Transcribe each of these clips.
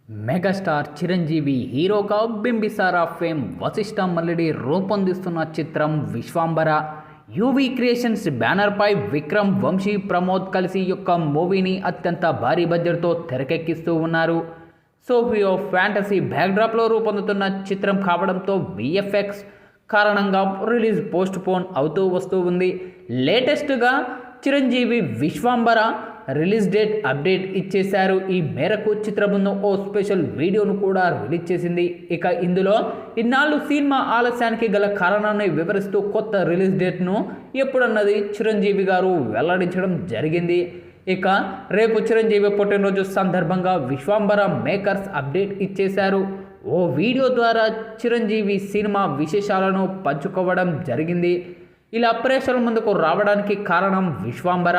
Megastar Chiranjeevi హీరోగా Bimbisara fame Vashishtha Mallidi రూపొందిస్తున్న చిత్రం Vishwambhara. UV creations బ్యానర్పై విక్రమ్ వంశీ ప్రమోద్ కలిసి యొక్క మూవీని అత్యంత భారీ బడ్జెట్తో తెరకెక్కిస్తూ ఉన్నారు. సోఫియో ఫ్యాంటసీ బ్యాక్డ్రాప్లో రూపొందుతున్న చిత్రం కావడంతో విఎఫ్ఎక్స్ కారణంగా రిలీజ్ పోస్ట్ పోన్ అవుతూ వస్తూ ఉంది. లేటెస్ట్గా Chiranjeevi Vishwambhara release date update ఇచ్చేశారు. ఈ మేరకు చిత్రబృందం ఓ స్పెషల్ వీడియోను కూడా రిలీజ్ చేసింది. ఇక ఇందులో ఇన్నాళ్ళు సినిమా ఆలస్యానికి గల కారణాన్ని వివరిస్తూ కొత్త రిలీజ్ డేట్ను ఎప్పుడన్నది చిరంజీవి గారు వెల్లడించడం జరిగింది. ఇక రేపు చిరంజీవి పుట్టినరోజు సందర్భంగా విశ్వాంబర మేకర్స్ అప్డేట్ ఇచ్చేశారు. ఓ వీడియో ద్వారా చిరంజీవి సినిమా విశేషాలను పంచుకోవడం జరిగింది. ఇలా ప్రేక్షకుల ముందుకు రావడానికి కారణం విశ్వాంబర.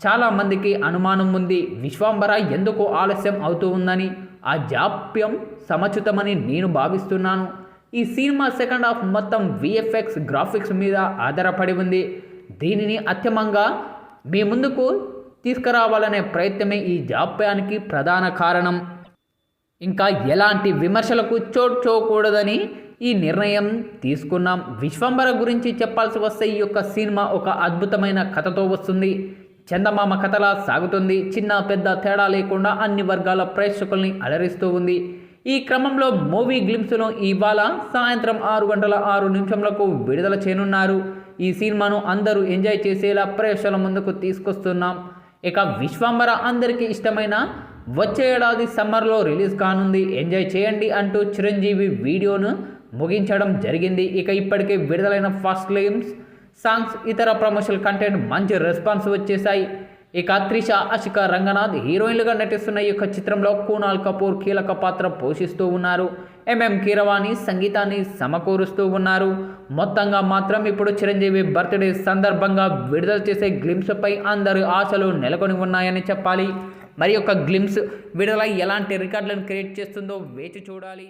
చాలామందికి అనుమానం ఉంది విశ్వాంబర ఎందుకు ఆలస్యం అవుతూ ఉందని. ఆ జాప్యం సముచితమని నేను భావిస్తున్నాను. ఈ సినిమా సెకండ్ హాఫ్ మొత్తం విఎఫ్ఎక్స్ గ్రాఫిక్స్ మీద ఆధారపడి ఉంది. దీనిని అత్యమంగా మీ ముందుకు తీసుకురావాలనే ప్రయత్నమే ఈ జాప్యానికి ప్రధాన కారణం. ఇంకా ఎలాంటి విమర్శలకు చోటుకోకూడదని ఈ నిర్ణయం తీసుకున్నాం. విశ్వాంబర గురించి చెప్పాల్సి వస్తే ఈ యొక్క సినిమా ఒక అద్భుతమైన కథతో వస్తుంది. చందమామ కథలా సాగుతుంది. చిన్న పెద్ద తేడా లేకుండా అన్ని వర్గాల ప్రేక్షకుల్ని అలరిస్తూ ఉంది. ఈ క్రమంలో మూవీ గ్లింప్స్ను ఇవాళ సాయంత్రం 6:06 విడుదల చేయనున్నారు. ఈ సినిమాను అందరూ ఎంజాయ్ చేసేలా ప్రేక్షకుల ముందుకు తీసుకొస్తున్నాం. ఇక విశ్వాంబర అందరికీ ఇష్టమైన వచ్చే ఏడాది సమ్మర్లో రిలీజ్ కానుంది. ఎంజాయ్ చేయండి అంటూ చిరంజీవి వీడియోను ముగించడం జరిగింది. ఇక ఇప్పటికే విడుదలైన ఫస్ట్ గ్లింప్స్ సాంగ్స్ ఇతర ప్రమోషనల్ కంటెంట్ మంచి రెస్పాన్స్ వచ్చేసాయి. ఇక త్రిష, ఆషికా రంగనాథ్ హీరోయిన్లుగా నటిస్తున్న ఈ యొక్క చిత్రంలో కునాల్ కపూర్ కీలక పాత్ర పోషిస్తూ ఉన్నారు. ఎంఎం కీరవాణి సంగీతాన్ని సమకూరుస్తూ ఉన్నారు. మొత్తంగా మాత్రం ఇప్పుడు చిరంజీవి బర్త్డే సందర్భంగా విడుదల చేసే గ్లింప్స్పై అందరి ఆశలు నెలకొని ఉన్నాయని చెప్పాలి. మరి యొక్క గ్లింప్స్ విడుదల ఎలాంటి రికార్డులను క్రియేట్ చేస్తుందో వేచి చూడాలి.